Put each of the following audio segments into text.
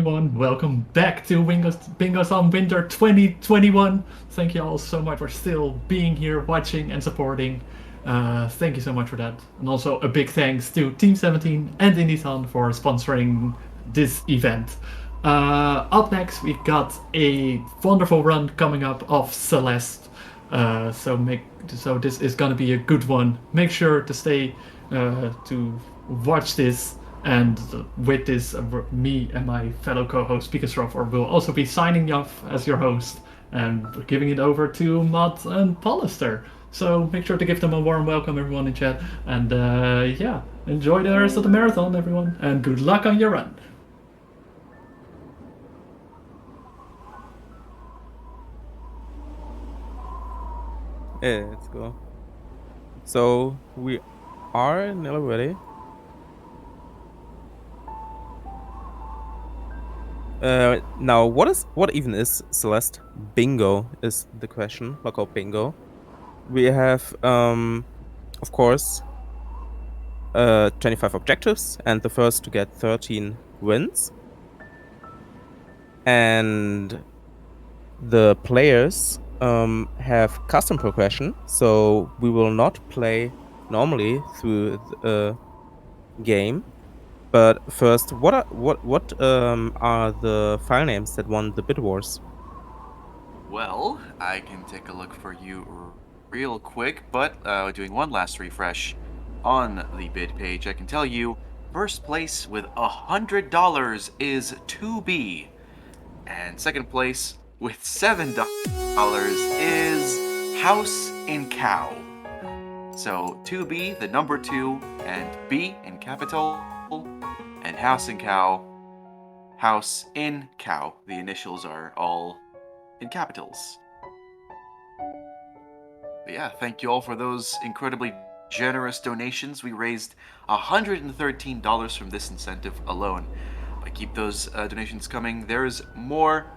everyone. Welcome back to Bingothon Winter 2021. Thank you all so much for still being here, watching and supporting. Thank you so much for that. And also a big thanks to Team 17 and Indython for sponsoring this event. Up next, we got a wonderful run coming up of Celeste. So this is gonna be a good one. Make sure to stay to watch this. And with this, me and my fellow co-host Pikachu will also be signing off as your host and giving it over to Matt and Pollister. So make sure to give them a warm welcome, everyone in chat. And yeah, enjoy the rest of the marathon, everyone. And good luck on your run. Yeah, let's go. So we are nearly ready. Now what even is Celeste? Bingo is the question. Lockout bingo. We have of course 25 objectives, and the first to get 13 wins. And the players have custom progression, so we will not play normally through the game. But first, what are the file names that won the Bid Wars? Well, I can take a look for you real quick, but doing one last refresh on the bid page, I can tell you first place with $100 is 2B, and second place with $7 is House in Cow. So 2B, the number 2, and B in capital, and House in Cow. House in Cow. The initials are all in capitals. But yeah, thank you all for those incredibly generous donations. We raised $113 from this incentive alone. But keep those donations coming. There's more.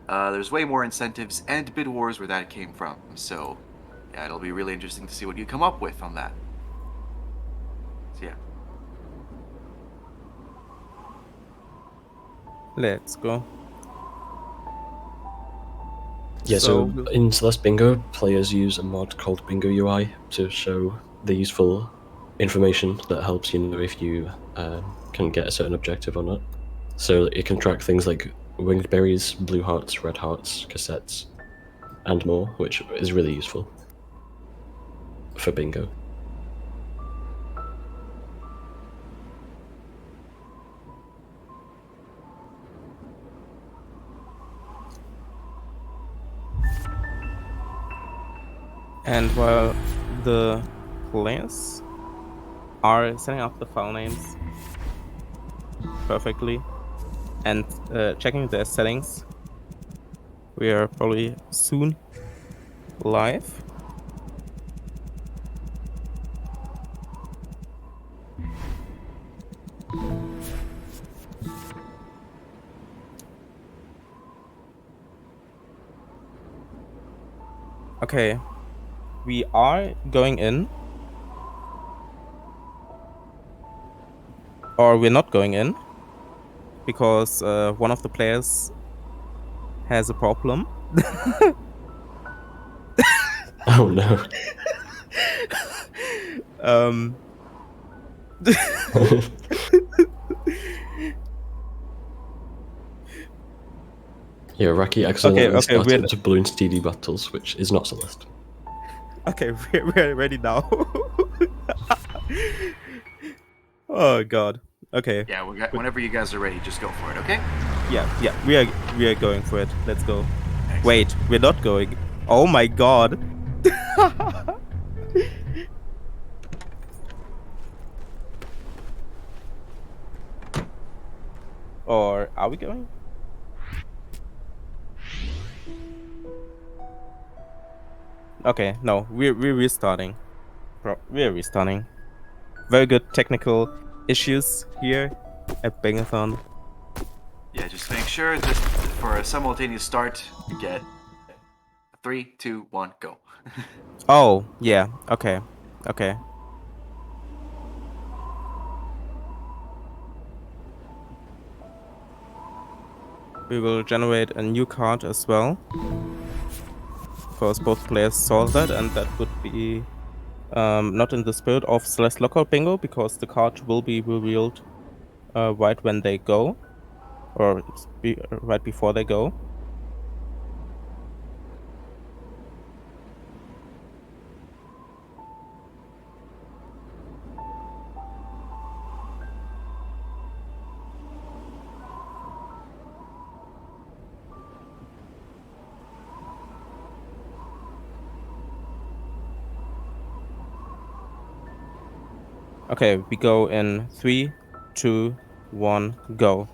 There's way more incentives and bid wars where that came from. So yeah, it'll be really interesting to see what you come up with on that. So yeah. Let's go. Yeah, so in Celeste Bingo, players use a mod called Bingo UI to show the useful information that helps you know if you can get a certain objective or not. So it can track things like winged berries, blue hearts, red hearts, cassettes, and more, which is really useful for bingo. And while the players are setting up the file names perfectly and checking their settings, we are probably soon live. Okay. We are going in, or we're not going in, because one of the players has a problem. Oh no. Yeah, Raki accidentally started to Balloons TD battles, which is not Celeste. Okay, we're ready now. Oh god. Okay. Yeah, whenever you guys are ready, just go for it, okay? Yeah, we are going for it. Let's go. Excellent. Wait, we're not going. Oh my god. Or are we going? Okay, no, we're restarting. We're restarting. Very good technical issues here at Bingothon. Yeah, just make sure that for a simultaneous start, you get 3, 2, 1, go. Oh, yeah, okay. Okay. we will generate a new card as well. Because both players saw that, and that would be not in the spirit of Celeste Lockout Bingo, because the card will be revealed right when they go, or right before they go. Okay, we go in 3, 2, 1, go.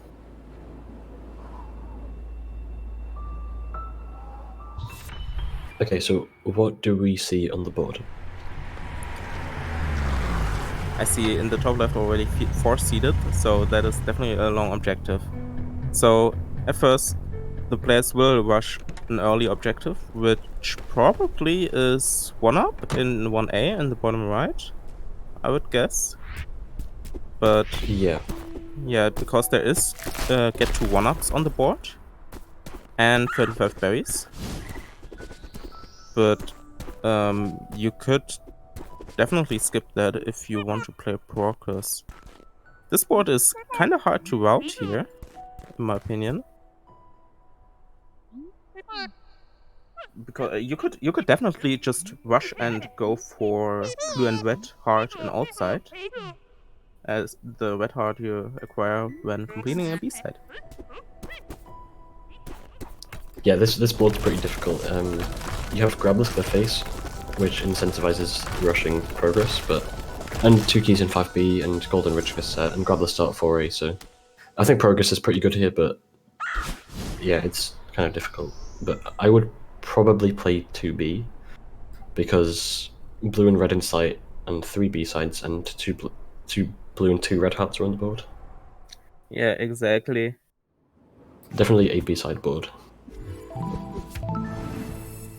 Okay, so what do we see on the board? I see in the top left already 4 seeded, so that is definitely a long objective. So at first, the players will rush an early objective, which probably is 1-up in 1A in the bottom right, I would guess. But Yeah. yeah, because there is get to 1-ups on the board and 35 berries. But you could definitely skip that if you want to play Procus. This board is kind of hard to route here, in my opinion. Because you could definitely just rush and go for blue and red heart and outside, as the red heart you acquire when completing a B-side. Yeah, this board's pretty difficult. You have Grabless for the face, which incentivizes rushing progress, and 2 keys in 5B and Golden Ridge for set, and Grabless start 4A, so I think progress is pretty good here, but yeah, it's kind of difficult. But I would probably play 2B, because blue and red in sight, and 3 B-sides, and 2 blue and 2 red hearts are on the board. Yeah, exactly. Definitely a B-side board.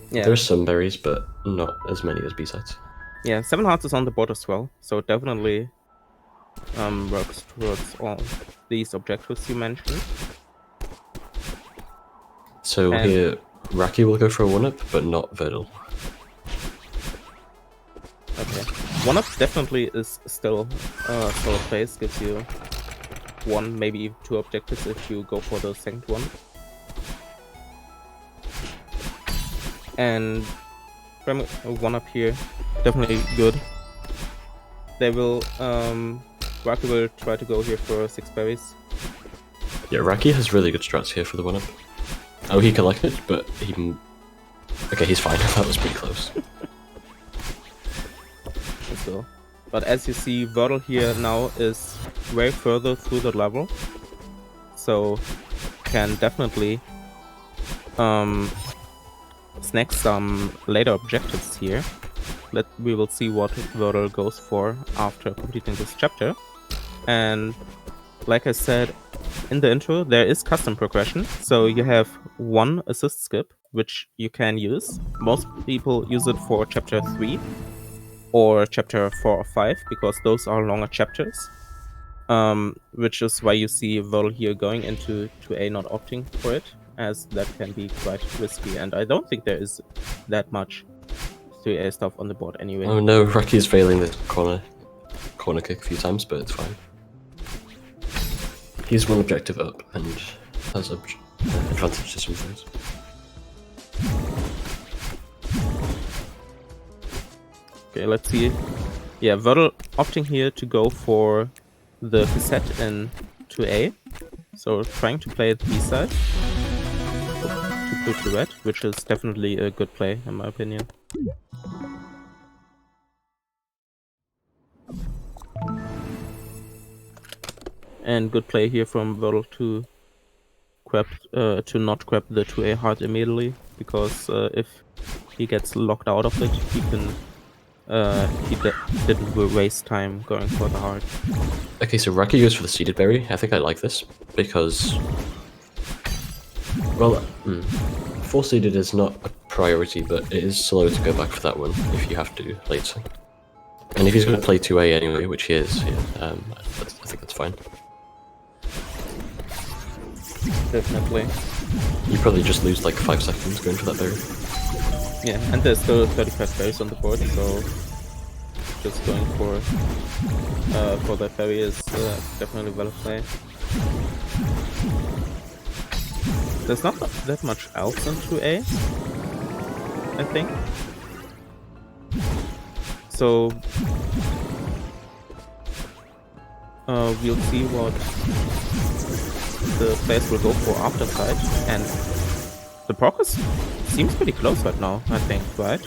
Yeah. There's some berries, but not as many as B-sides. Yeah, 7 hearts is on the board as well, so it definitely works towards all these objectives you mentioned. So here, Raki will go for a 1-up, but not Verdal. Okay. 1-up definitely is still a solid place, gives you 1, maybe even 2 objectives if you go for the second one. And 1-up here, definitely good. They will, Raki will try to go here for 6 berries. Yeah, Raki has really good strats here for the 1-up. Oh, he collected, but he... Okay, he's fine. That was pretty close. So, but as you see, Verdal here now is way further through the level, so can definitely snag some later objectives here. We will see what Verdal goes for after completing this chapter. And like I said in the intro, there is custom progression, so you have 1 assist skip, which you can use. Most people use it for chapter 3 or chapter 4 or 5, because those are longer chapters. Which is why you see Verdal here going into 2A, not opting for it, as that can be quite risky, and I don't think there is that much 3A stuff on the board anyway. Oh no, Raki's failing the corner kick a few times, but it's fine. He's 1 objective up and has advantage to some things. Okay, let's see. Yeah, Verdal opting here to go for the cassette in 2A, so trying to play the B-side to put to red, which is definitely a good play in my opinion. And good play here from Verdal to not grab the 2A heart immediately, because if he gets locked out of it, he can didn't waste time going for the heart. Okay, so Raki goes for the seeded berry. I think I like this because, well, 4 seeded is not a priority, but it is slow to go back for that one if you have to later. And if he's going to play 2A anyway, which he is, yeah, I think that's fine. Definitely. You probably just lose like 5 seconds going for that berry. Yeah, and there's still 35 berries on the board, so just going for that berry is definitely well played. There's not that much else in 2A, I think. So we'll see what the players will go for after side, and the progress seems pretty close right now, I think, right?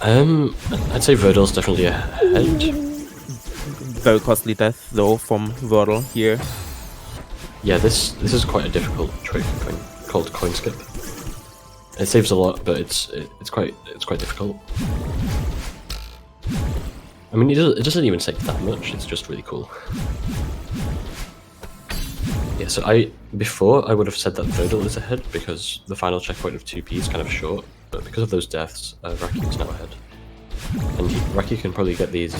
I'd say Verdal's definitely ahead. Very costly death though from Verdal here. Yeah, this is quite a difficult trick called coin skip. It saves a lot, but it's quite difficult. I mean, it doesn't even take that much. It's just really cool. Yeah, so before I would have said that Verdal is ahead because the final checkpoint of 2P is kind of short, but because of those deaths, Raki is now ahead. And Raki can probably get these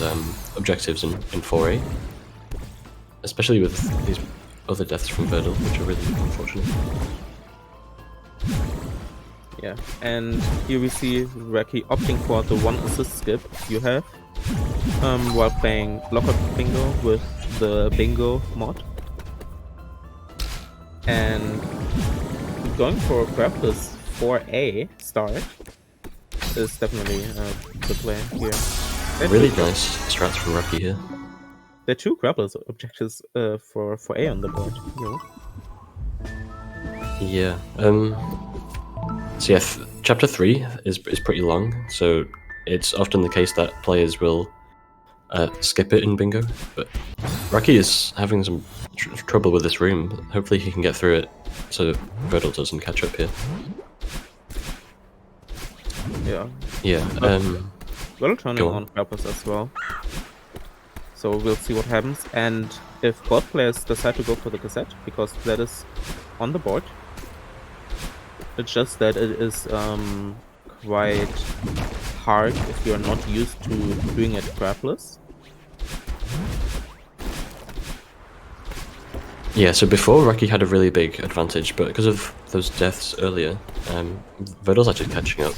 objectives in 4A, especially with these other deaths from Verdal, which are really unfortunate. Yeah, and here we see Raki opting for the 1 assist skip you have while playing Lockout Bingo with the Bingo mod. And going for a grapless 4A start is definitely a good play here. Really nice strats from Raki here. There are 2 grapless objectives for 4A on the board. Yeah. So yeah, chapter 3 is pretty long, so it's often the case that players will skip it in bingo, but Raki is having some trouble with this room. Hopefully he can get through it so Verdal doesn't catch up here. Yeah. Yeah. Well, turning on purpose as well. So we'll see what happens, and if both players decide to go for the cassette, because that is on the board. It's just that it is quite hard if you're not used to doing it grapless. Yeah, so before Raki had a really big advantage, but because of those deaths earlier, Verdal's actually catching up.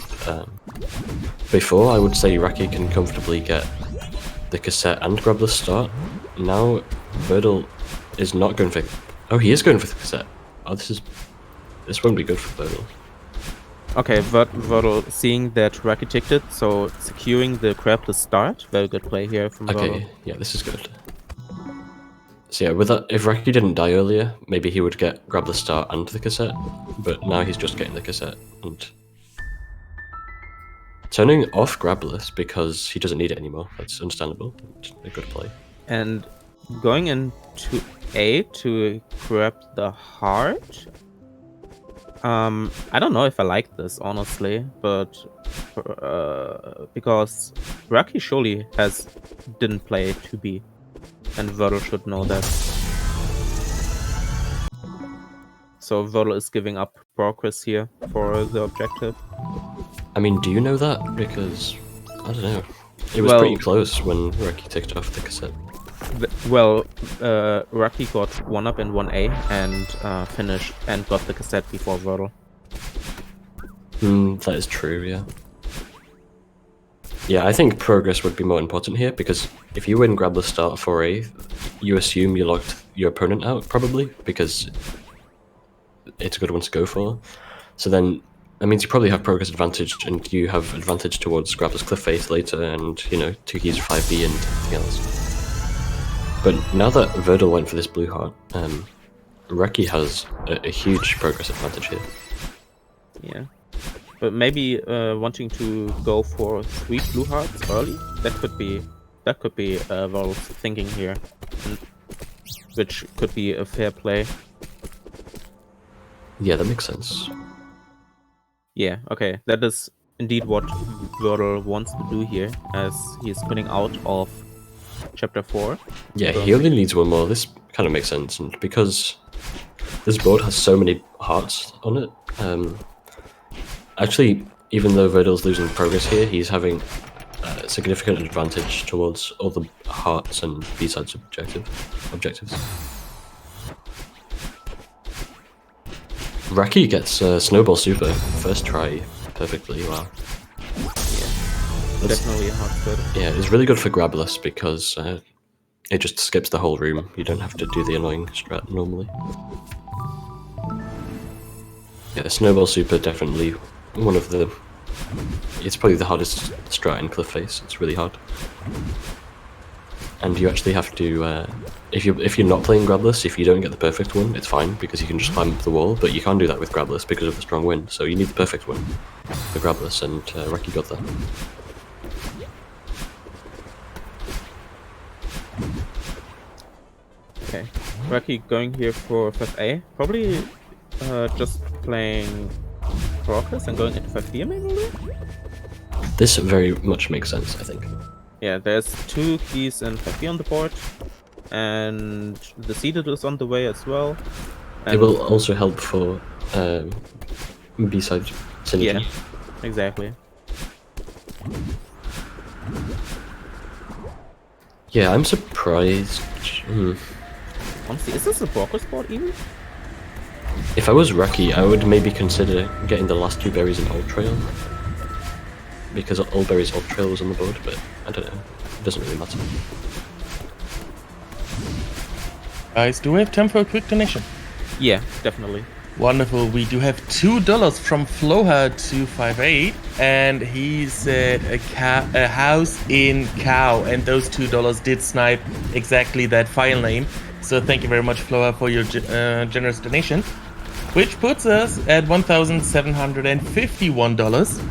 Before, I would say Raki can comfortably get the cassette and grapless start. Now, Verdal is not going for... Oh, he is going for the cassette. Oh, this won't be good for Verdal. Okay, Verdal seeing that Raki ticked it, so securing the grapless start. Very good play here from Verdal. Okay, yeah, this is good. So yeah, with that, if Raki didn't die earlier, maybe he would get grapless start and the cassette, but now he's just getting the cassette and turning off grapless because he doesn't need it anymore. That's understandable. It's a good play. And going into A to grab the heart. I don't know if I like this, honestly, but because Raki surely didn't play 2B, and Verdal should know that. So Verdal is giving up progress here for the objective. I mean, do you know that? Because, I don't know. It was pretty close when Raki ticked off the cassette. Raki got 1-up in 1A and finished and got the cassette before Verdal. That is true, yeah. Yeah, I think progress would be more important here, because if you win grapless start 4A, you assume you locked your opponent out, probably, because it's a good one to go for. So then, that means you probably have progress advantage, and you have advantage towards grapless cliff face later, and, you know, 2 keys 5B and everything else. But now that Verdal went for this blue heart, Raki has a huge progress advantage here. Yeah. But maybe wanting to go for 3 blue hearts early, that could be Verdal's thinking here, which could be a fair play. Yeah, that makes sense. Yeah, okay, that is indeed what Verdal wants to do here, as he is spinning out of Chapter 4. Yeah, he only needs 1 more. This kind of makes sense, and because this board has so many hearts on it, actually, even though Verdal's losing progress here, he's having a significant advantage towards all the hearts and B-sides objectives. Raki gets Snowball Super first try perfectly. Wow. That's, Definitely hard good. yeah, it's really good for Grabless because it just skips the whole room. You don't have to do the annoying strat normally. Yeah, Snowball Super definitely one of the... It's probably the hardest strat in Cliff Face. It's really hard. And you actually have to... if you're not playing Grabless, if you don't get the perfect one, it's fine, because you can just climb up the wall, but you can't do that with Grabless because of the strong wind, so you need the perfect one for Grabless, and Raki got that. Okay, Raki going here for first A. Probably just playing Crocus and going into 5D maybe? This very much makes sense, I think. Yeah, there's 2 keys and 5D on the board, and the seeded is on the way as well. And it will also help for B-side synergy. Yeah, exactly. Yeah, I'm surprised. Honestly, is this a Crocus board even? If I was Raki, I would maybe consider getting the last 2 berries in Old Trail. Because all berries Old Trail was on the board, but I don't know. It doesn't really matter. Guys, do we have time for a quick donation? Yeah, definitely. Wonderful. We do have $2 from Floha258, and he said a house in cow, and those $2 did snipe exactly that file name. So thank you very much, Floha, for your generous donation, which puts us at $1,751.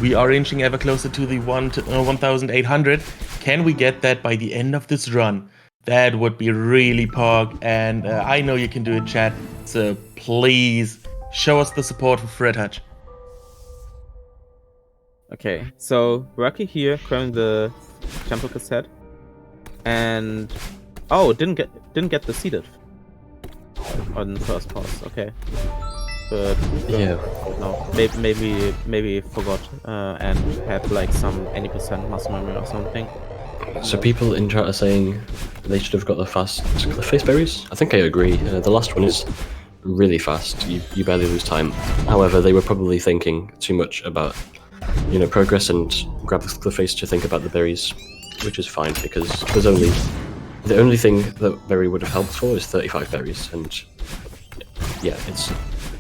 We are inching ever closer to the 1,800. Can we get that by the end of this run? That would be really pog, and I know you can do it, chat. So please show us the support for Fred Hutch. Okay, so Raki here grabbing the temple cassette, and didn't get the seeded on the first pass. Okay, but Yeah. no, maybe forgot and had like some 80% muscle memory or something. So people in chat are saying they should have got the fast Cliff Face berries. I think I agree. The last one is really fast. You barely lose time. However, they were probably thinking too much about, progress and grab the Cliff Face to think about the berries, which is fine because there's the only thing that berry would have helped for is 35 berries, and yeah, it's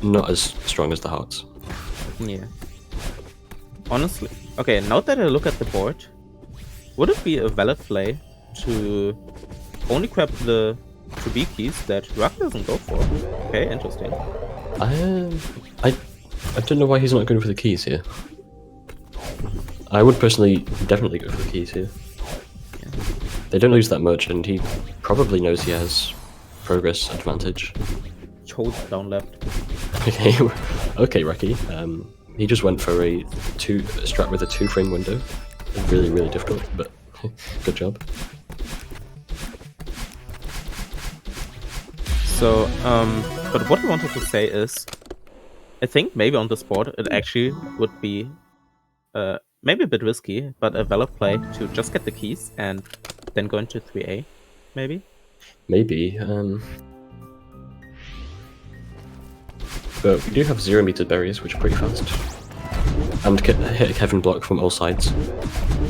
not as strong as the hearts. Yeah. Honestly, okay. Now that I look at the board, would it be a valid play to only grab the 2B keys that Raki doesn't go for? Okay, interesting. I don't know why he's not going for the keys here. I would personally definitely go for the keys here. Yeah. They don't lose that much, and he probably knows he has progress advantage. Hold down left. Okay, Raki. He just went for a strat with a 2-frame window. Really, really difficult, but good job. So, but what I wanted to say is, I think maybe on this board it actually would be maybe a bit risky, but a valid play to just get the keys and then go into 3A, maybe? Maybe. But we do have 0-meter berries, which are pretty fast. And hit a Kevin block from all sides.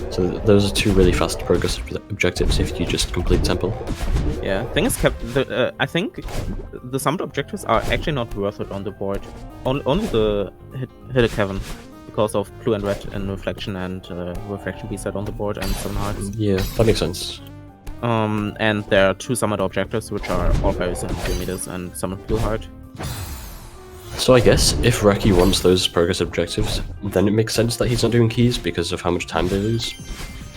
So those are 2 really fast progress objectives if you just complete temple. Yeah, thing is, I think the summoned objectives are actually not worth it on the board. Only the hit a Kevin, because of blue and red and reflection and reflection B-side on the board and 7 hearts. Yeah, that makes sense. And there are 2 summoned objectives, which are all berries and 3 meters and summoned blue heart. So I guess if Raki wants those progress objectives, then it makes sense that he's not doing keys because of how much time they lose.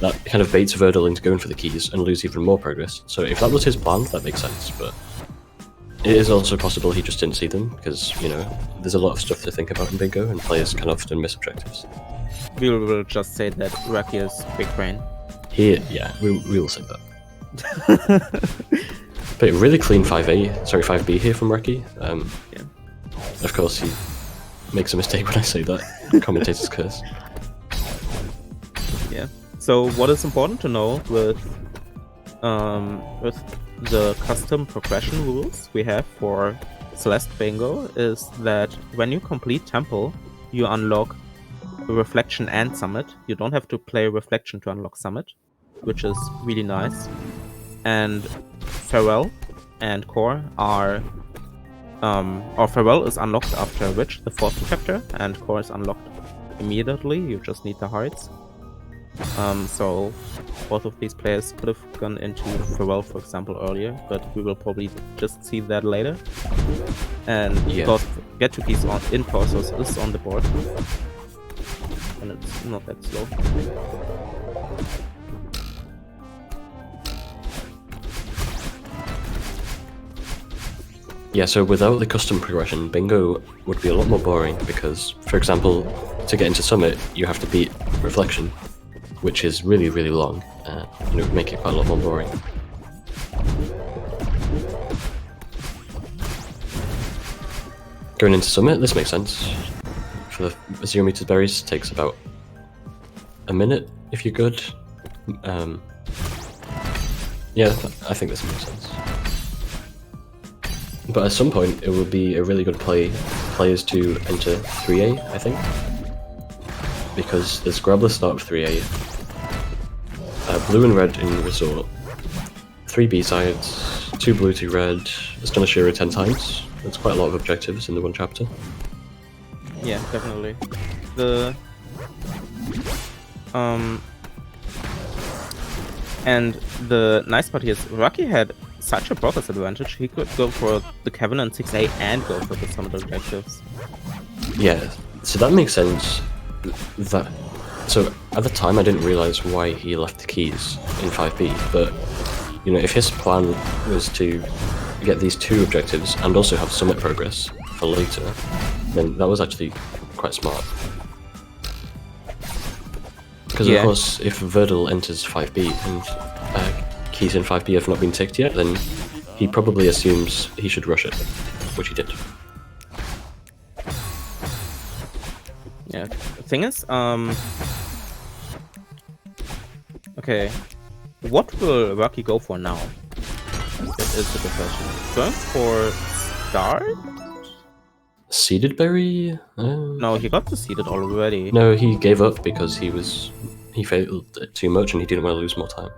That kind of baits Verdal into going for the keys and lose even more progress. So if that was his plan, that makes sense, but it is also possible he just didn't see them because, there's a lot of stuff to think about in Bingo and players can often miss objectives. We will just say that Raki is big brain. We will say that. But really clean 5B here from Raki. Yeah. Of course, he makes a mistake when I say that. Commentator's curse. Yeah. So what is important to know with the custom progression rules we have for Celeste Bingo is that when you complete Temple, you unlock Reflection and Summit. You don't have to play Reflection to unlock Summit, which is really nice. And Farewell and Core are... or Farewell is unlocked after Witch, the 4th chapter, and Core is unlocked immediately. You just need the hearts. So both of these players could have gone into Farewell, for example, earlier, but we will probably just see that later. And because Get 2 keys in Torsos is on the board, and it's not that slow. Yeah, so without the custom progression, Bingo would be a lot more boring because, for example, to get into Summit, you have to beat Reflection, which is really, really long, and it would make it quite a lot more boring. Going into Summit, this makes sense. For the 0 meters berries, takes about a minute if you're good. Yeah, I think this makes sense. But at some point, it will be a really good players to enter 3A, I think. Because there's Grabless start of 3A, blue and red in Resort, 3 B-sides, 2 blue, 2 red, it's done a Shiro 10 times. There's quite a lot of objectives in the one chapter. Yeah, definitely. And the nice part here is Raki had such a progress advantage. He could go for the Covenant 6A and go for the Summit objectives. Yeah, so that makes sense. So at the time I didn't realize why he left the keys in 5B, but you know, if his plan was to get these 2 objectives and also have Summit progress for later, then that was actually quite smart. Because of course, if Verdal enters 5B and keys in 5B have not been ticked yet, then he probably assumes he should rush it, which he did. Yeah, the thing is, okay, what will Raki go for now? Is the good question. Going for Star? Seeded Berry? No, he got the seeded already. No, he gave up because he failed it too much and he didn't want to lose more time.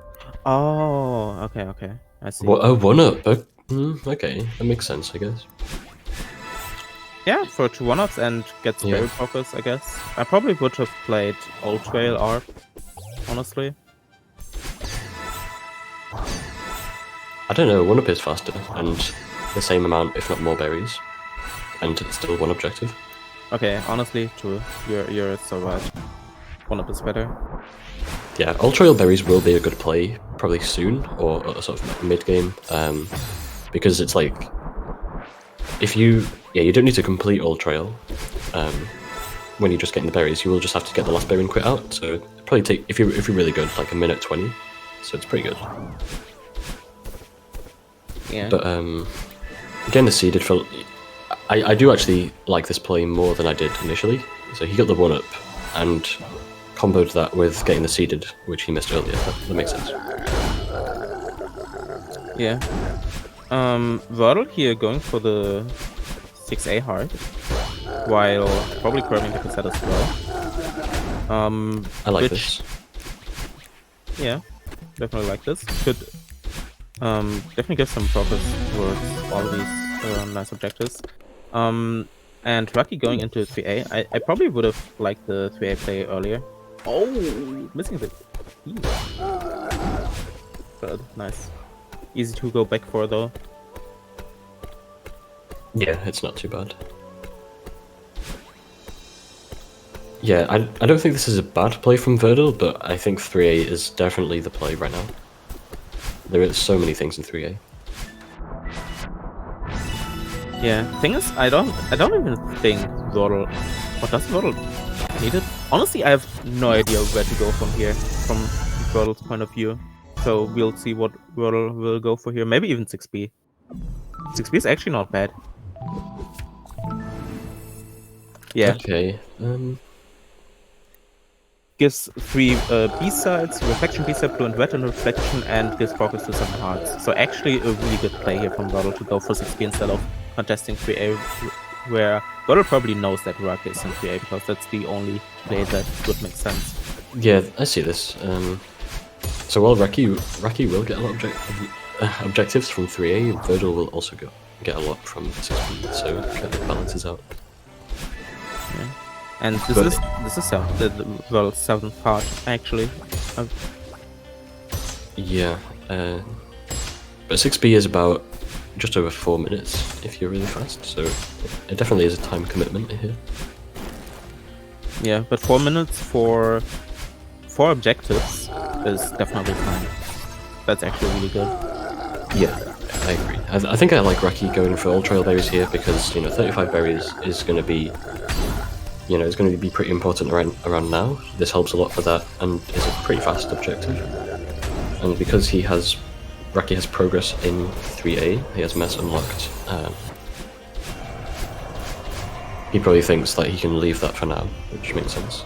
Oh, okay, I see. Well, oh, 1-up. Okay, that makes sense, I guess. Yeah, for 2 1-ups and get Spirit Focus, I guess. I probably would have played Old Trail ARP, honestly. I don't know, 1-up is faster, and the same amount, if not more berries. And it's still 1 objective. Okay, honestly, true. You're so right. 1-up is better. Yeah, Old Trail berries will be a good play, probably soon, or sort of mid-game. Because it's like... If you don't need to complete Old Trail when you're just getting the berries. You will just have to get the last berry and quit out. So it'll probably take, if you're really good, like a minute 20. So it's pretty good. Yeah. But getting the seeded for, I do actually like this play more than I did initially. So he got the 1-up and comboed that with getting the seeded, which he missed earlier. That makes sense. Yeah. Verdal here going for the 6A heart, while probably curving the cassette as well. I like this. Yeah, definitely like this. Could definitely give some progress towards all of these nice objectives. And Raki going into 3A, I probably would have liked the 3A play earlier. Oh, missing the key. Good, nice. Easy to go back for though. Yeah, it's not too bad. Yeah, I don't think this is a bad play from Verdal, but I think 3A is definitely the play right now. There are so many things in 3A. Yeah, thing is, I don't even think Verdal... What does Verdal need it? Honestly, I have no idea where to go from here, from Verdal's point of view. So we'll see what Verdal will go for here. Maybe even 6B. 6B is actually not bad. Yeah. Okay. Gives 3 B-sides, Reflection B-side, Blue and Red and Reflection, and gives focus to 7 hearts. So actually a really good play here from Verdal to go for 6B instead of contesting 3A, where Verdal probably knows that Raki is in 3A because that's the only play that would make sense. Yeah, I see this. So while Raki will get a lot of objectives from 3A, Verdal will also get a lot from 6B, so it kind of balances out. Yeah. And this is the Verdal's 7th part actually. Yeah, but 6B is about just over 4 minutes if you're really fast, so it definitely is a time commitment here. Yeah, but 4 minutes for 4 objectives is definitely fine. That's actually really good. Yeah, I agree. I think I like Raki going for all trail berries here because 35 berries is going to be, it's going to be pretty important around now. This helps a lot for that, and is a pretty fast objective. And because Raki has progress in 3A, he has mess unlocked. He probably thinks that he can leave that for now, which makes sense.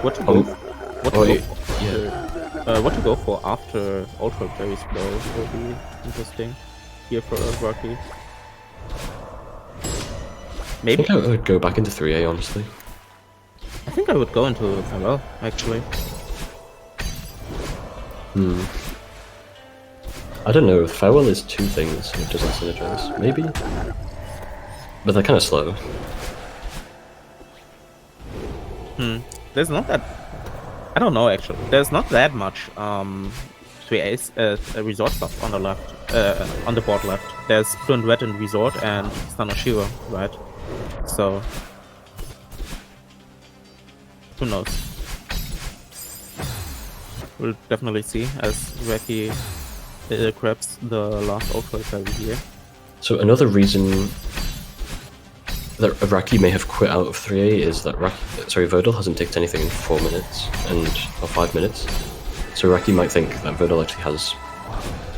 What to go for after Ultra Berries though will be interesting here for Raki. Maybe I think I would go back into 3A, honestly. I think I would go into Farewell actually. I don't know, Farewell is 2 things and it doesn't synergize. Maybe? But they're kind of slow. There's not that. I don't know actually. There's not that much 3A's resort stuff on the left, on the board left. There's Fluent Red in resort and Stanoshiro, right? So who knows? We'll definitely see as Raki grabs the last Ultra Berry here. So another reason that Raki may have quit out of 3A is that Verdal hasn't ticked anything in 4 minutes or 5 minutes. So Raki might think that Verdal actually has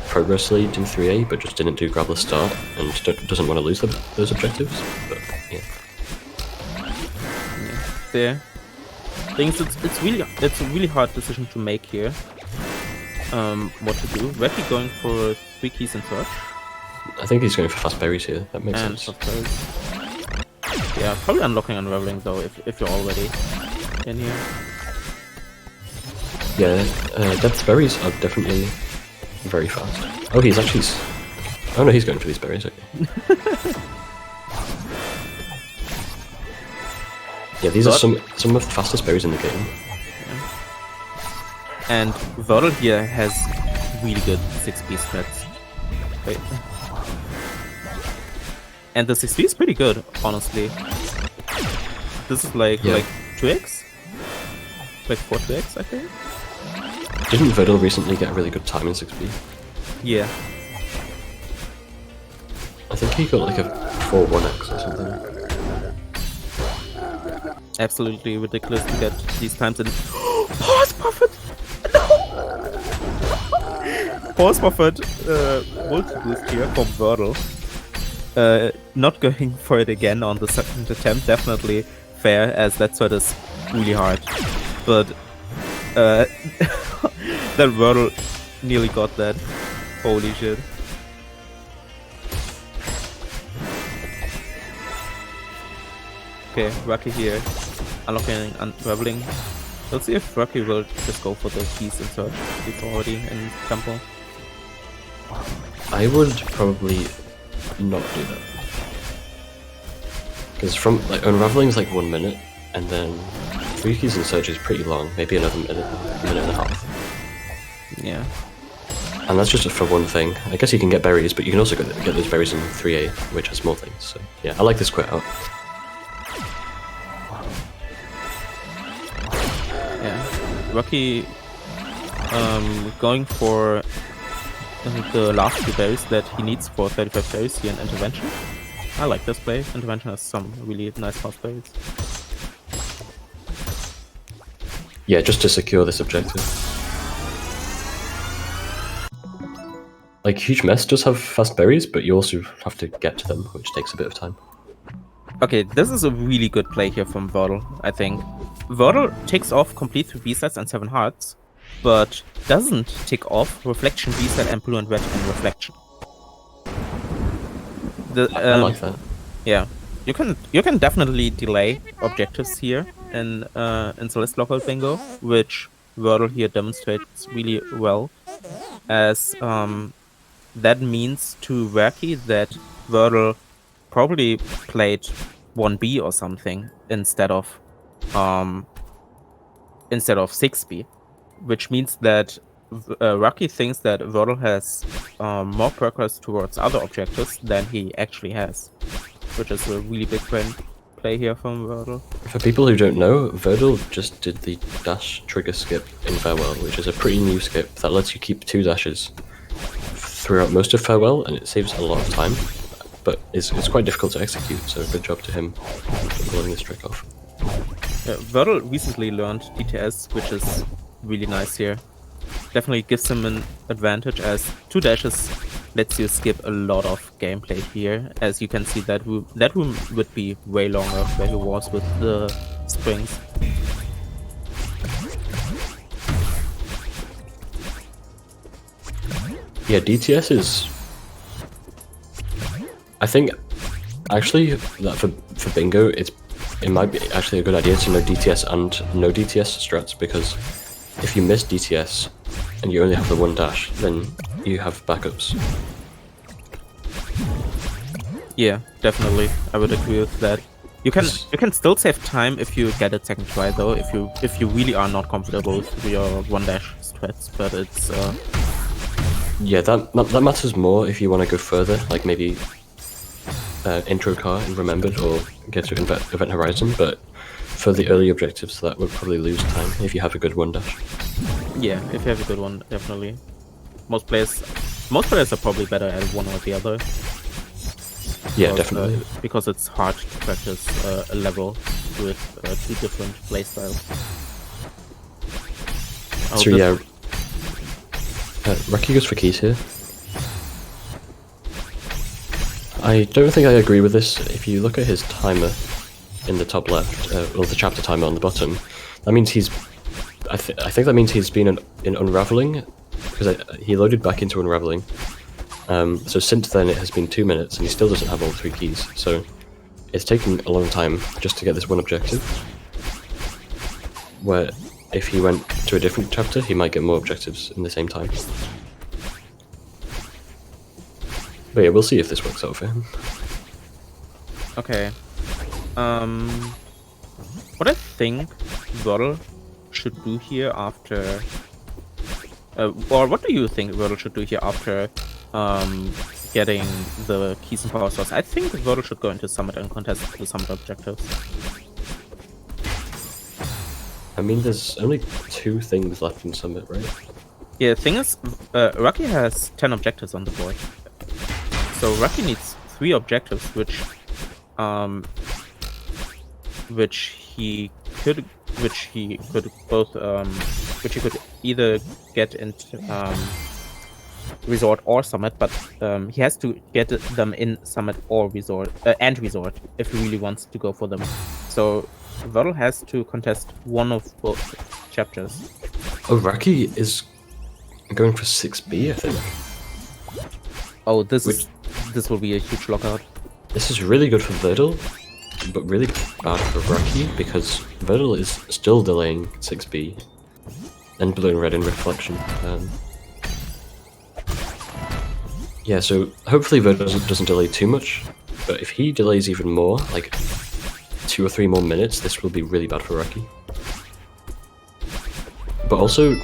progress lead in 3A, but just didn't do Gravel's start and doesn't want to lose those objectives. But yeah. There. Things it's a really hard decision to make here. What to do? Raki going for 3 keys in search. I think he's going for fast berries here. That makes And sense. fast berries. Yeah, probably unlocking Unraveling though if you're already in here. Yeah, depth berries are definitely very fast. Oh, he's actually. Oh no, he's going for these berries. Okay. Yeah, these are some of the fastest berries in the game. Yeah. And Verdal here has really good 6B spreads. Wait. And the 6B is pretty good, honestly. This is like 2x? Like 4 2x, I think? Didn't Verdal recently get a really good time in 6B? Yeah. I think he got like a 4-1x or something. Absolutely ridiculous to get these times in. Pause Buffet! No! Pause Buffet multi-boost here from Verdal. Not going for it again on the 2nd attempt, definitely fair, as that sort is really hard. But that Verdal nearly got that. Holy shit. Okay, Raki here, unlocking and Unraveling. Let's see if Raki will just go for the keys in search. He's already in temple. I would probably not do that. Because from Unraveling is like 1 minute, and then 3 keys in search is pretty long, maybe another minute and a half. Yeah. And that's just for one thing. I guess you can get berries, but you can also get those berries in 3A, which has more things. So yeah, I like this quit out. Yeah. Raki going for the last 2 berries that he needs for 35 berries here in Intervention. I like this play. Intervention has some really nice fast berries. Yeah, just to secure this objective. Like, Huge Mess does have fast berries, but you also have to get to them, which takes a bit of time. Okay, this is a really good play here from Verdal, I think. Verdal takes off complete 3 B sets and 7 hearts, but doesn't tick off Reflection, B-Side, and Blue and Red and Reflection. I like that. Yeah, you can definitely delay objectives here in Celeste Lockout Bingo, which Verdal here demonstrates really well, as that means to Raki that Verdal probably played 1B or something instead of 6B, which means that Raki thinks that Verdal has more progress towards other objectives than he actually has, which is a really big play here from Verdal. For people who don't know, Verdal just did the dash trigger skip in Farewell, which is a pretty new skip that lets you keep 2 dashes throughout most of Farewell, and it saves a lot of time, but it's quite difficult to execute, so good job to him for pulling this trick off. Verdal recently learned DTS, which is really nice here. Definitely gives him an advantage, as 2 dashes lets you skip a lot of gameplay here. As you can see, that room would be way longer where he was with the springs. Yeah, DTS is... I think, actually, that for Bingo, it might be actually a good idea to know DTS and no DTS strats, because if you miss DTS and you only have the 1 dash, then you have backups. Yeah, definitely. I would agree with that. You can still save time if you get it second try, though, if you really are not comfortable with your 1 dash strats, but it's yeah, that matters more if you want to go further, like maybe intro car in Remembered or get to Event Horizon, but for the early objectives that would probably lose time if you have a good 1 dash. Yeah, if you have a good one, definitely. Most players are probably better at one or the other. Yeah, definitely. Because it's hard to practice a level with 2 different playstyles. So yeah, Raki goes for keys here. I don't think I agree with this. If you look at his timer in the top left, or the chapter timer on the bottom, that means he's... I think that means he's been in Unraveling, because he loaded back into Unraveling. So since then it has been 2 minutes and he still doesn't have all 3 keys, so it's taken a long time just to get this one objective, where if he went to a different chapter he might get more objectives in the same time. But yeah, we'll see if this works out for him. Okay. What I think Verdal should do here after... or what do you think Verdal should do here after getting the keys and power source? I think Verdal should go into Summit and contest the Summit objectives. I mean, there's only 2 things left in Summit, right? Yeah, the thing is, Raki has 10 objectives on the board. So Raki needs 3 objectives, which he could either get into Resort or Summit, but he has to get them in Summit or Resort and Resort if he really wants to go for them. So Verdal has to contest one of both chapters. Oh, Raki is going for 6B, I think. Oh, this will be a huge lockout. This is really good for Verdal, but really bad for Raki, because Verdal is still delaying 6B and Blue and Red in Reflection. Yeah, so hopefully Verdal doesn't delay too much, but if he delays even more, like 2 or 3 more minutes, this will be really bad for Raki. But also,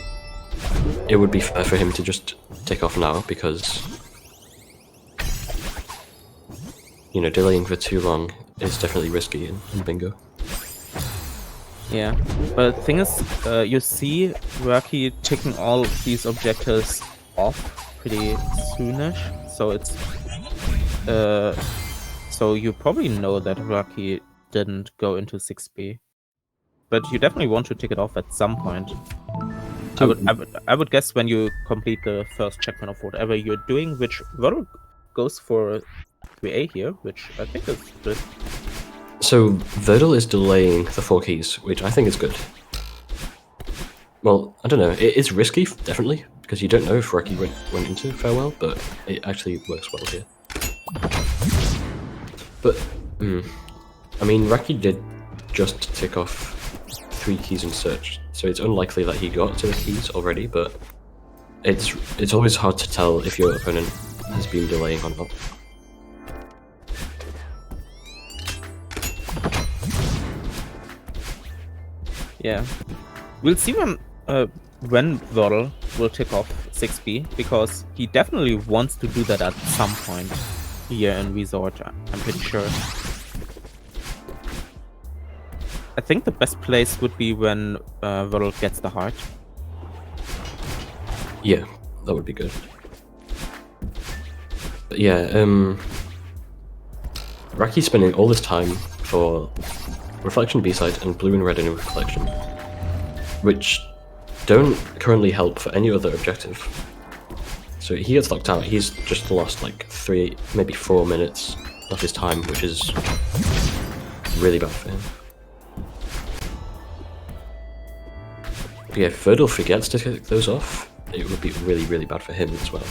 it would be fair for him to just take off now, because, you know, delaying for too long is definitely risky in Bingo. Yeah, but the thing is, you see Raki ticking all these objectives off pretty soonish, so it's so you probably know that Raki didn't go into 6B, but you definitely want to tick it off at some point. So I would guess when you complete the first checkpoint of whatever you're doing, which Verdal goes for 3A here, which I think is good. So Verdal is delaying the 4 keys, which I think is good. Well, I don't know. It is risky, definitely, because you don't know if Raki went into farewell, but it actually works well here. But, I mean, Raki did just tick off 3 keys in search, so it's unlikely that he got to the keys already, but it's always hard to tell if your opponent has been delaying or not. Yeah. We'll see when Verdal will tick off 6B, because he definitely wants to do that at some point here in Resort, I'm pretty sure. I think the best place would be when Verdal gets the heart. Yeah, that would be good. But yeah, Raki's spending all this time for Reflection B-side and Blue and Red in Reflection, which don't currently help for any other objective. So he gets locked out. He's just lost like 3, maybe 4 minutes of his time, which is really bad for him. But yeah, if Verdal forgets to take those off, it would be really, really bad for him as well.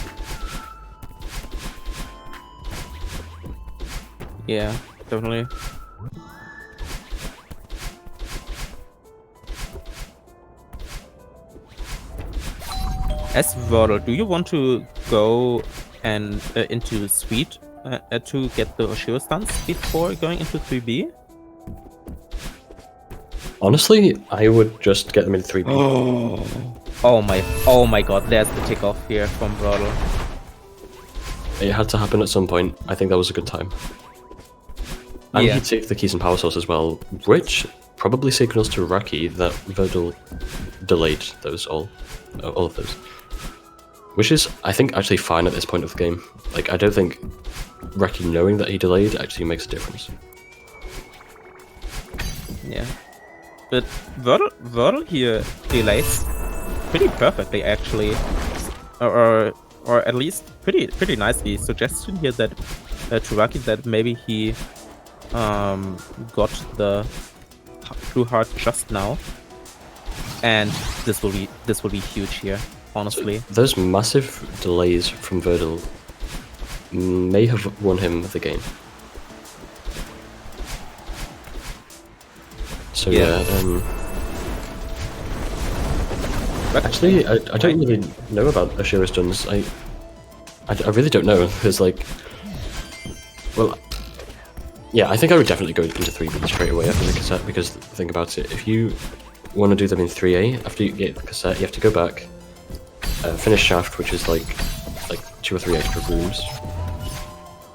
Yeah, definitely. As Verdal, do you want to go and into Suite to get the Oshiro stance before going into 3B? Honestly, I would just get them in 3B. Oh my god, there's the tick off here from Verdal. It had to happen at some point. I think that was a good time. And Yeah. he took the keys and power source as well, which probably signals to Raki that Verdal delayed those all of those. Which is, I think, actually fine at this point of the game. Like, I don't think Raki knowing that he delayed actually makes a difference. Yeah. But Verdal here delays pretty perfectly, actually. Or at least pretty nicely. Suggestion here that to Raki that maybe he got the blue heart just now. And this will be huge here. Honestly, Those massive delays from Verdal may have won him the game. So Yeah. Actually, I don't really know about Oshiro stuns. I really don't know, because like, well, yeah, I think I would definitely go into 3B straight away after the cassette, because think about it, if you want to do them in 3A, after you get the cassette, you have to go back, finish Shaft, which is like 2 or 3 extra rooms,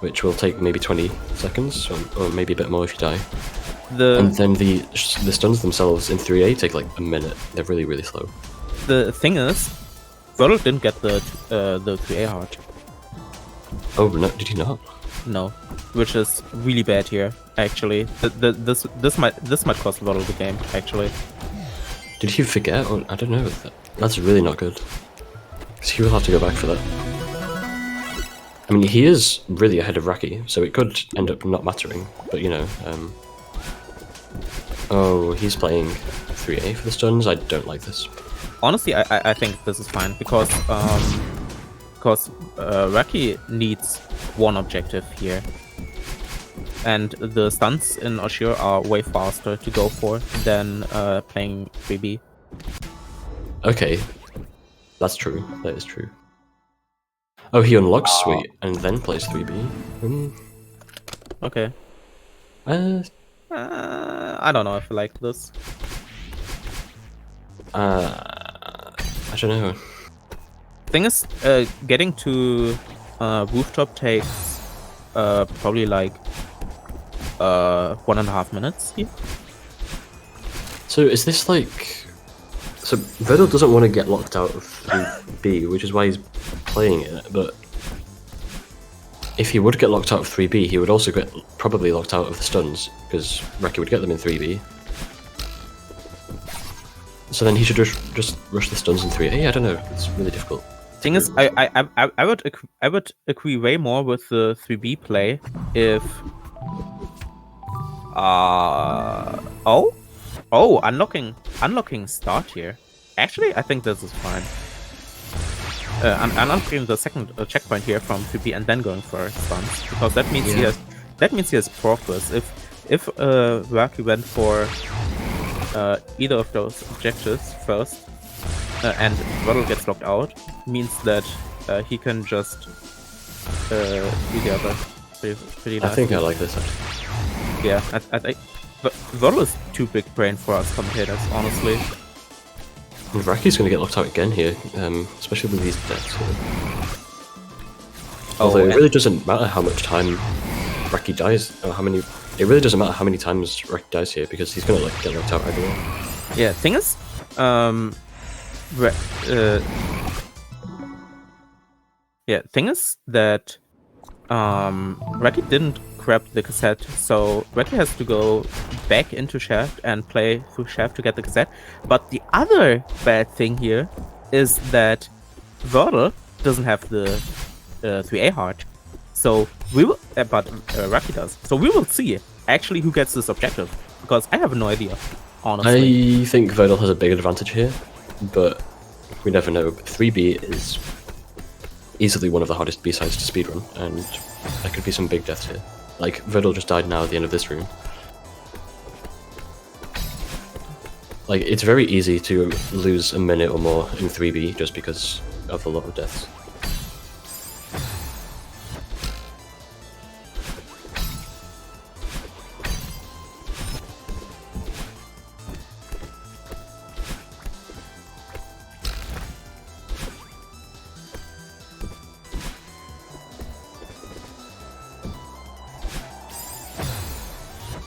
which will take maybe 20 seconds, or maybe a bit more if you die. And then the stuns themselves in 3A take like a minute. They're really, really slow. the thing is, Verdal didn't get the 3A heart. Oh no, did he not? No, which is really bad here. Actually, this might cost Verdal the game. Actually, Did he forget? Or, I don't know. That's really not good. Because he will have to go back for that. I mean, he is really ahead of Raki, so it could end up not mattering. But you know, oh, he's playing 3A for the stuns. I don't like this. honestly, I think this is fine because Raki needs one objective here, and the stuns in Oshiro are way faster to go for than playing 3B. Okay, that's true. That is true. Oh, he unlocks Suite and then plays 3B. Okay. I don't know if I like this. I don't know. Thing is, getting to rooftop takes probably like 1.5 minutes here. So is this like... So Verdal doesn't want to get locked out of 3B, which is why he's playing it, but if he would get locked out of 3B, he would also get probably locked out of the stuns, because Raki would get them in 3B. So then he should just rush the stuns in 3A? I don't know, it's really difficult. Thing is, I would agree way more with the 3B play if unlocking start here Actually, I think this is fine. I'm getting the second checkpoint here from 3B and then going for stuns, because that means he has progress. If Raki went for either of those objectives first, and Verdal gets locked out, means that he can just do the other pretty nice. I think I like this actually. Yeah, I think Verdal is too big brain for us commentators, honestly. And Raki's going to get locked out again here, especially with these deaths here. Although it really doesn't matter how much time Raki dies, or how many. It really doesn't matter how many times Raki dies here, because he's going to get locked out either way. Yeah, thing is, that Raki didn't grab the cassette, so Raki has to go back into Shaft and play through Shaft to get the cassette. But the other bad thing here is that Verdal doesn't have the 3A heart, so we will, but Raki does. So we will see actually who gets this objective, because I have no idea, honestly. I think Verdal has a big advantage here, but we never know. 3B is easily one of the hardest B-sides to speedrun, and there could be some big deaths here. Like, Verdal just died now at the end of this room. Like, it's very easy to lose a minute or more in 3B just because of a lot of deaths.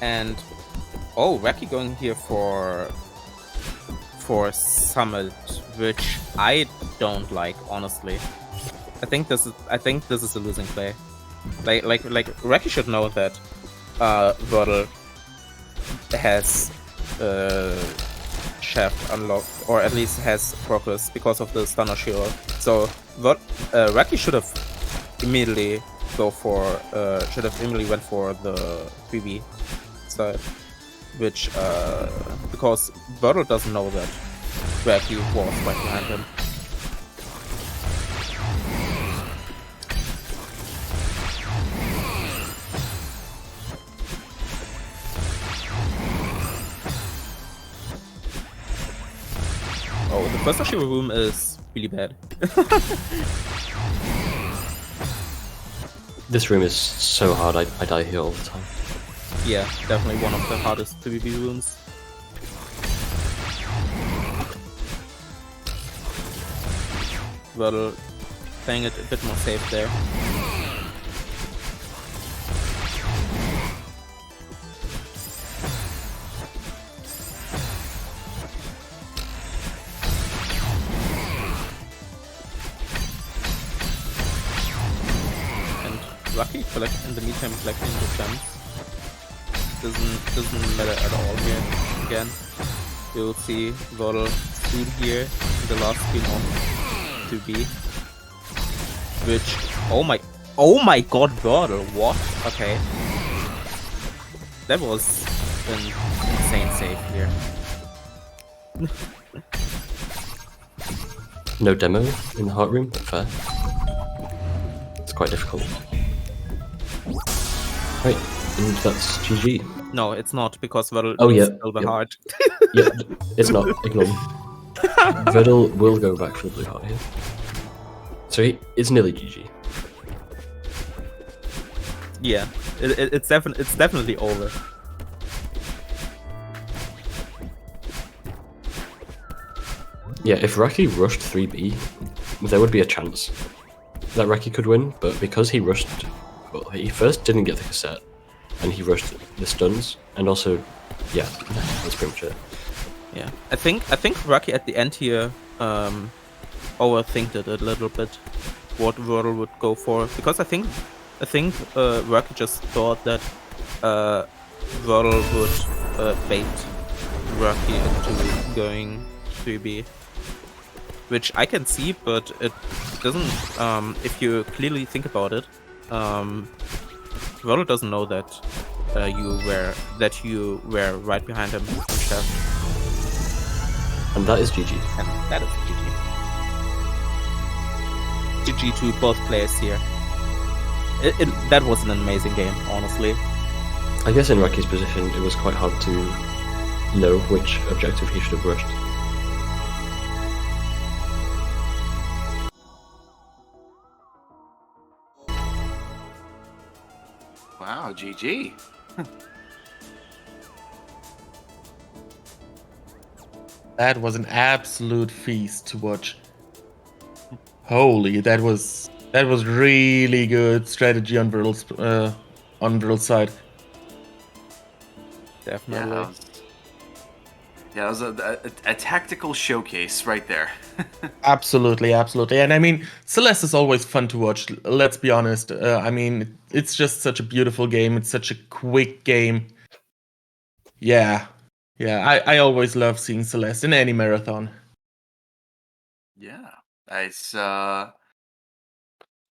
And Raki going here for Summit, which I don't like, honestly. I think this is a losing play. Like Raki should know that Verdal has Shaft unlocked, or at least has progress because of the stunner shield. So Raki should have immediately went for the 3B side, which because Verdal doesn't know that Raki was right behind him. Oh, the first Ashira room is really bad. This room is so hard, I die here all the time. Yeah, definitely one of the hardest PvP rooms. Well, playing it a bit more safe there. And Raki in the meantime collecting the gems. Doesn't matter at all here. Again, we will see Verdal soon here in the last game on 2B. Which, oh my god, Verdal, what? Okay. That was an insane save here. No demo in the heart room, fair. It's quite difficult. Right. And that's GG. No, it's not, because Verdal is still the heart. Yeah, it's not. Ignore me. Verdal will go back for the blue heart here. So it's nearly GG. Yeah, it's definitely over. Yeah, if Raki rushed 3B, there would be a chance that Raki could win, but because he rushed... Well, he first didn't get the cassette, and he rushed the stuns, and also, yeah, that's pretty much it. Yeah, I think Raki at the end here overthinked it a little bit, what Verdal would go for, because I think Raki just thought that Verdal would bait Raki into going 3B, which I can see, but it doesn't. If you clearly think about it, Verdal doesn't know that you were right behind him in Shaft. And that is GG. And that is GG. GG to both players here. That was an amazing game, honestly. I guess in Raki's position, it was quite hard to know which objective he should have rushed. Wow, GG. That was an absolute feast to watch. Holy, that was really good strategy on Verdal's side. Definitely. Yeah, that was a tactical showcase right there. Absolutely. And I mean, Celeste is always fun to watch. Let's be honest. I mean, it's just such a beautiful game. It's such a quick game. Yeah. I always love seeing Celeste in any marathon. Yeah, it's. I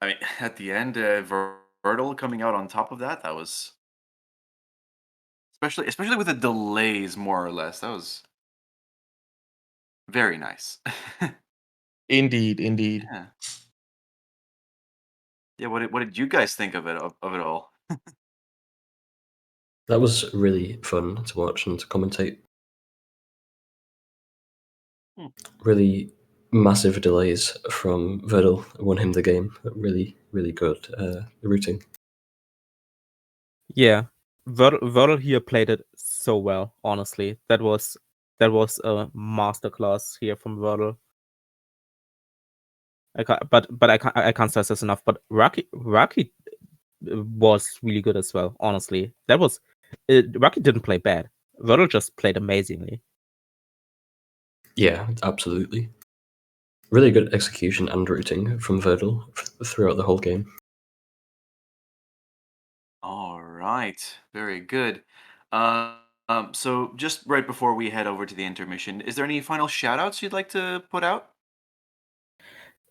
mean, at the end, Verdal coming out on top of that was especially with the delays, more or less. That was very nice. Indeed. Yeah. Yeah. What did you guys think of it all? That was really fun to watch and to commentate. Really massive delays from Verdal won him the game. Really, really good routing. Yeah, Verdal here played it so well. Honestly, that was a masterclass here from Verdal. I can't stress this enough. But Raki was really good as well. Honestly, Raki didn't play bad. Verdal just played amazingly. Yeah, absolutely. Really good execution and routing from Verdal throughout the whole game. All right, very good. So just right before we head over to the intermission, is there any final shout-outs you'd like to put out?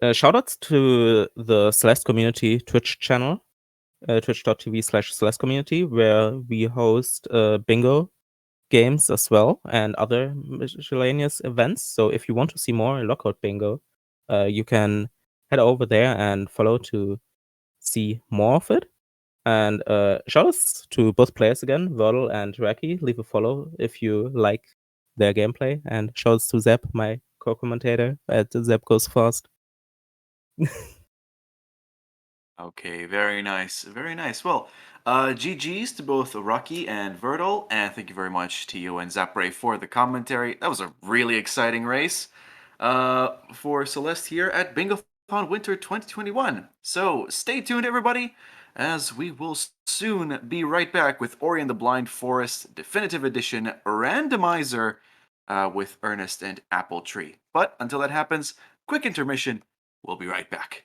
Shoutouts to the Celeste community Twitch channel, twitch.tv/Celeste community, where we host bingo games as well and other miscellaneous events. So if you want to see more Lockout bingo, you can head over there and follow to see more of it. And shoutouts to both players again, Verdal and Raki. Leave a follow if you like their gameplay. And shoutouts to Zeb, my co-commentator at Zeb Goes Fast. Okay, very nice, very nice. Well, GG's to both Raki and Verdal, and thank you very much to you and Zapre for the commentary. That was a really exciting race for Celeste here at Bingothon Winter 2021. So stay tuned, everybody, as we will soon be right back with Ori and the Blind Forest Definitive Edition Randomizer with Ernest and Apple Tree. But until that happens, quick intermission. We'll be right back.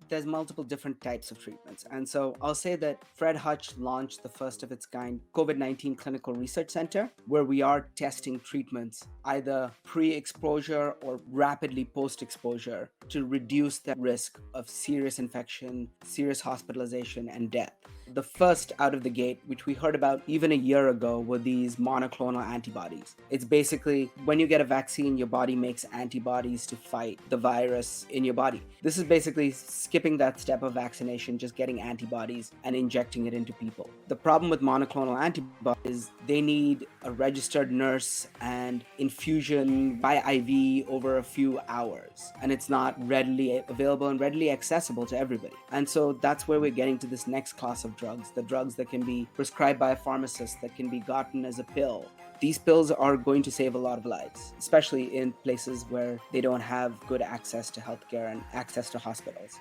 there's multiple different types of treatments. And so I'll say that Fred Hutch launched the first of its kind COVID-19 Clinical Research Center, where we are testing treatments either pre-exposure or rapidly post-exposure to reduce the risk of serious infection, serious hospitalization, and death. The first out of the gate, which we heard about even a year ago, were these monoclonal antibodies. It's basically when you get a vaccine, your body makes antibodies to fight the virus in your body. This is basically skipping that step of vaccination, just getting antibodies and injecting it into people. The problem with monoclonal antibodies is they need a registered nurse and infusion by IV over a few hours, and it's not readily available and readily accessible to everybody. And so that's where we're getting to this next class of drugs, the drugs that can be prescribed by a pharmacist, that can be gotten as a pill. These pills are going to save a lot of lives, especially in places where they don't have good access to healthcare and access to hospitals.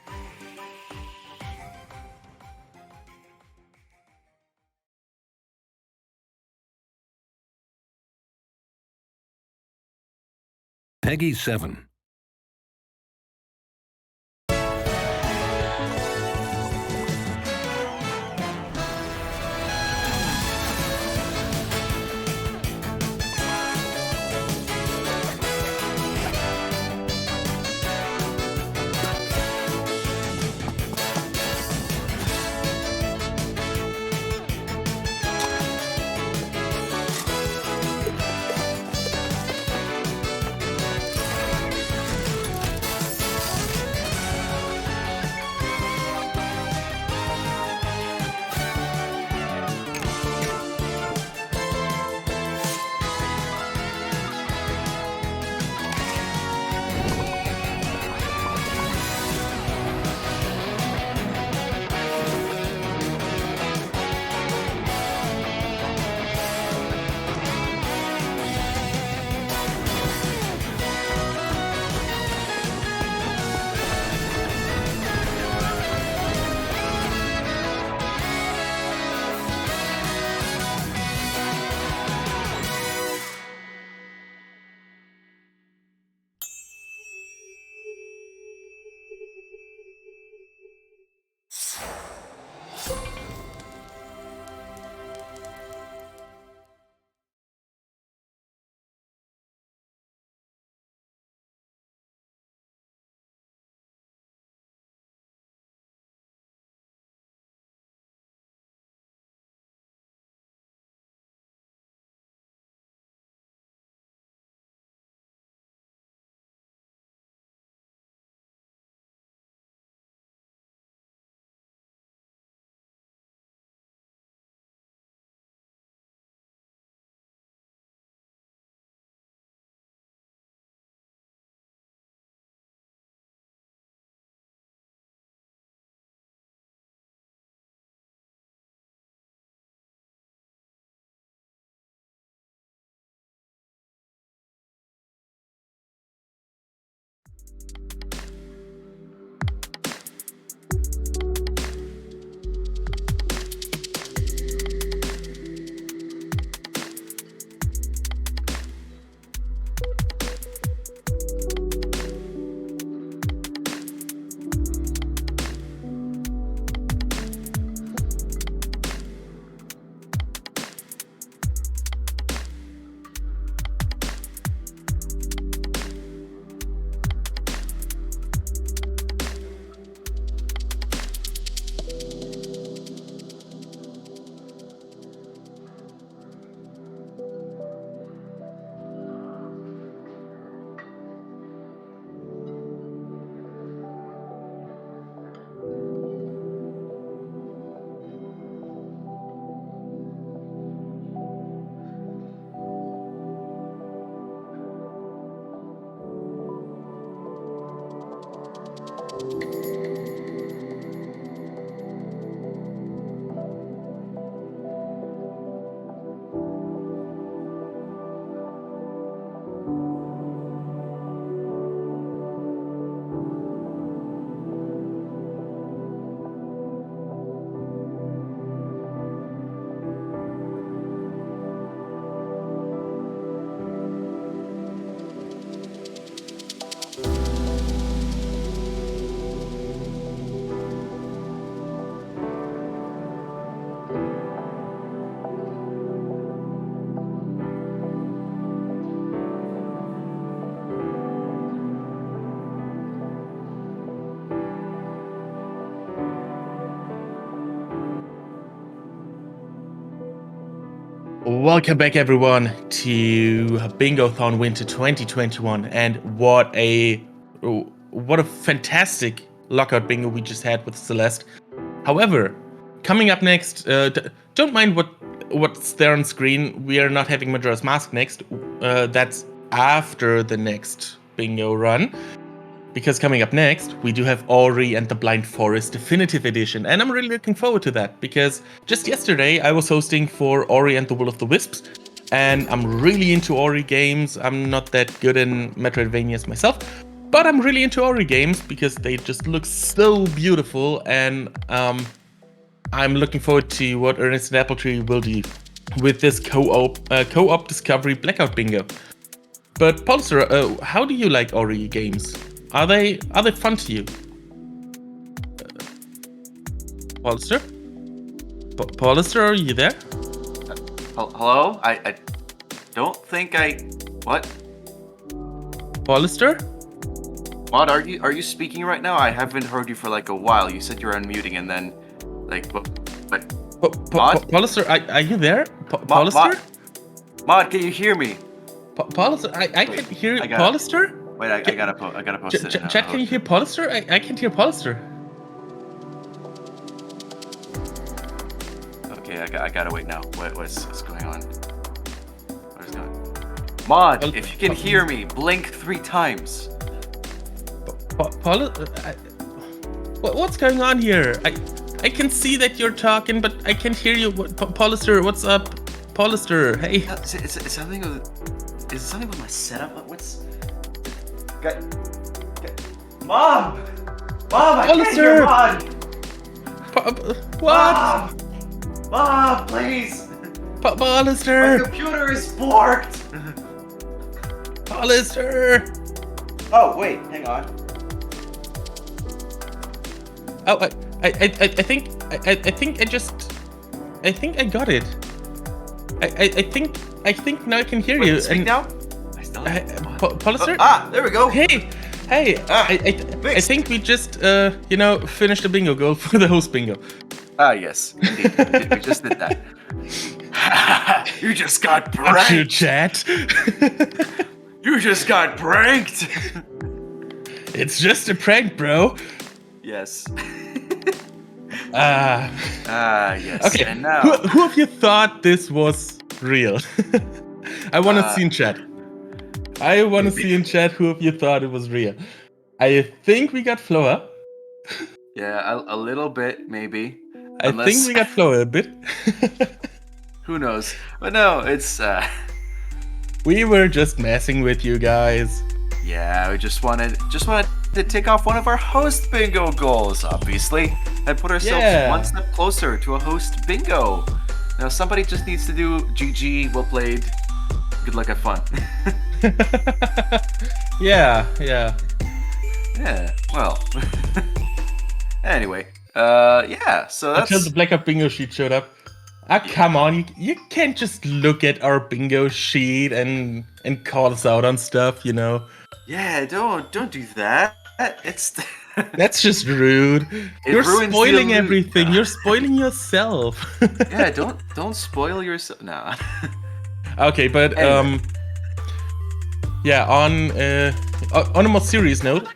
Peggy 7. Welcome back, everyone, to Bingothon Winter 2021, and what a fantastic Lockout bingo we just had with Celeste. However, coming up next, don't mind what's there on screen. We are not having Majora's Mask next. That's after the next bingo run. Because coming up next, we do have Ori and the Blind Forest Definitive Edition. And I'm really looking forward to that, because just yesterday I was hosting for Ori and the Will of the Wisps. And I'm really into Ori games. I'm not that good in Metroidvanias myself, but I'm really into Ori games because they just look so beautiful. And I'm looking forward to what Ernest and Appletree will do with this co-op Discovery Blackout bingo. But Polster, how do you like Ori games? Are they fun to you? Polster? Polster, are you there? Hello? I don't think what? Polster? Mod, are you speaking right now? I haven't heard you for like a while. You said you were unmuting and then what? Mod? Polster, are you there? Polster? Mod, can you hear me? Polster, I can't hear you. Polster? Wait, I gotta post it. Chat, can you hear Polster? I can't hear Polster. Okay, I gotta wait now. What's going on? What is going on? Mod, if you can hear me, blink 3 times. What's going on here? I can see that you're talking, but I can't hear you. Polster, what's up? Polster, hey. Is something with my setup? What's... Mom, I can't hear Mod. What? Mom, please. Polster. My computer is borked. Polster. Oh wait, hang on. Oh, I think I got it. I think now I can hear you. Speak now. I still. Polster. There we go. Hey. I think we just finished the bingo goal for the host bingo. Yes, indeed. We just did that. You just got pranked. You chat. You just got pranked. It's just a prank, bro. Yes. Yes. Okay. And now, who of you thought this was real? I want to see in chat. I want to see in chat who of you thought it was real. I think we got Floa. Yeah, a little bit, maybe. I think we got Floa a bit. Who knows? But no, it's... We were just messing with you guys. Yeah, we just wanted to tick off one of our host bingo goals, obviously, and put ourselves one step closer to a host bingo. Now, somebody just needs to do GG, well played, good luck, have fun. Yeah, well. Anyway, so that's... Until the Blackout bingo sheet showed up. Come on, you can't just look at our bingo sheet and call us out on stuff, you know? Yeah, don't do that. It's... That's just rude. You're spoiling everything. You're spoiling yourself. Yeah, don't spoil yourself. Nah. Okay, but anyway. On a more serious note,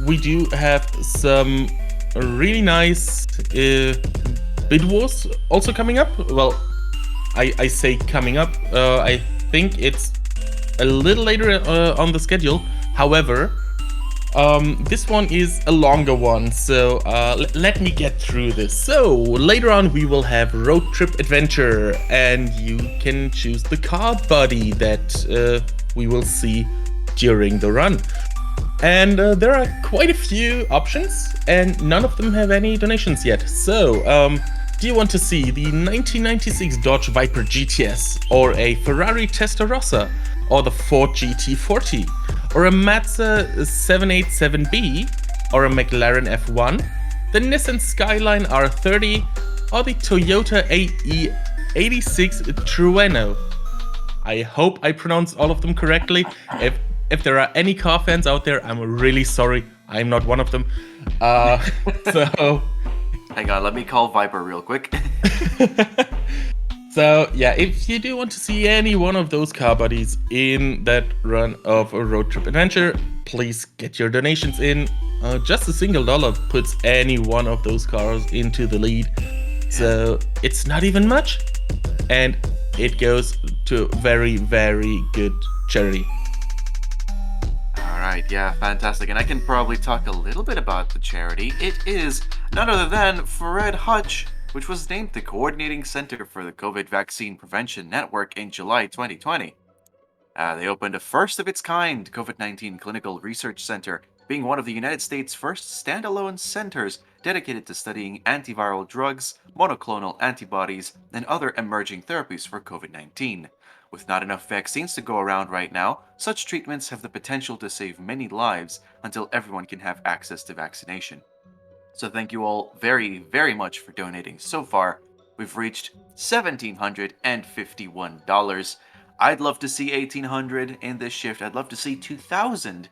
we do have some really nice bid wars also coming up. Well, I say coming up. I think it's a little later on the schedule. However, this one is a longer one, so let me get through this. So later on we will have Road Trip Adventure, and you can choose the car body that we will see during the run. And there are quite a few options, and none of them have any donations yet. So do you want to see the 1996 Dodge Viper GTS, or a Ferrari Testarossa, or the Ford GT40, or a Mazda 787B, or a McLaren F1, the Nissan Skyline R30, or the Toyota AE86 Trueno? I hope I pronounced all of them correctly. If there are any car fans out there, I'm really sorry. I'm not one of them. So... Hang on, let me call Viper real quick. So yeah, if you do want to see any one of those car buddies in that run of a road trip adventure, please get your donations in. Just a single dollar puts any one of those cars into the lead. So it's not even much. And it goes to very, very good charity. All right, yeah, fantastic. And I can probably talk a little bit about the charity. It is none other than Fred Hutch, which was named the Coordinating Center for the COVID Vaccine Prevention Network in July 2020. They opened a first-of-its-kind COVID-19 clinical research center, being one of the United States' first standalone centers dedicated to studying antiviral drugs, monoclonal antibodies, and other emerging therapies for COVID-19. With not enough vaccines to go around right now, such treatments have the potential to save many lives until everyone can have access to vaccination. So thank you all very, very much for donating so far. We've reached $1,751. I'd love to see 1,800 in this shift. I'd love to see 2,000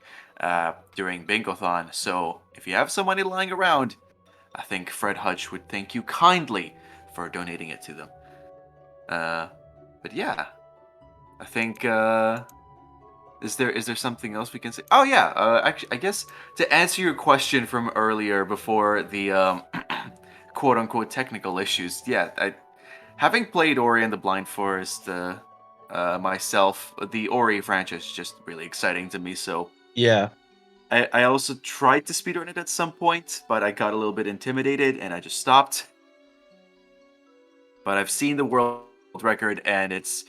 during Bingothon. So if you have some money lying around, I think Fred Hutch would thank you kindly for donating it to them. But yeah, I think is there something else we can say? Oh yeah, actually, I guess to answer your question from earlier before the quote unquote technical issues, yeah, having played Ori and the Blind Forest myself, the Ori franchise is just really exciting to me. So Yeah. I also tried to speedrun it at some point, but I got a little bit intimidated and I just stopped. But I've seen the world record and it's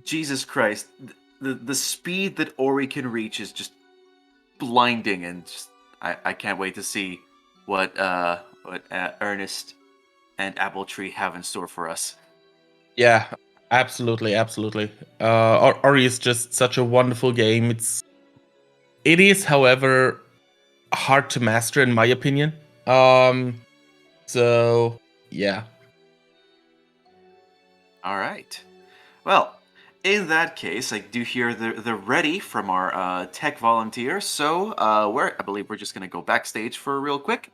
Jesus Christ, the speed that Ori can reach is just blinding, and just I can't wait to see what Ernest and Appletree have in store for us. Yeah, absolutely, absolutely. Ori is just such a wonderful game. It is, however, hard to master in my opinion. So yeah. All right. Well, in that case, I do hear the ready from our tech volunteer. So I believe we're just gonna go backstage for real quick,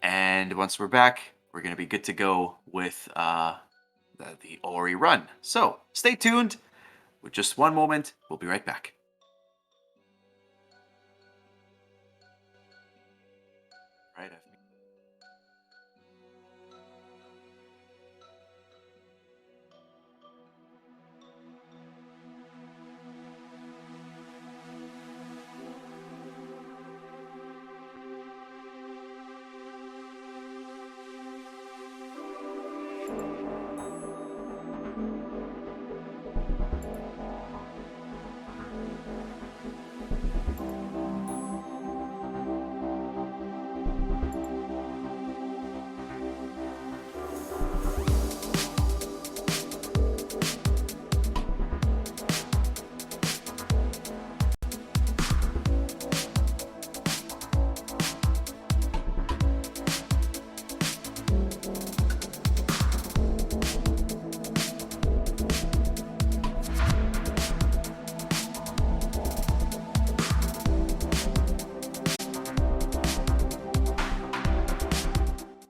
and once we're back, we're gonna be good to go with the Ori run. So stay tuned. With just one moment, we'll be right back. Right after.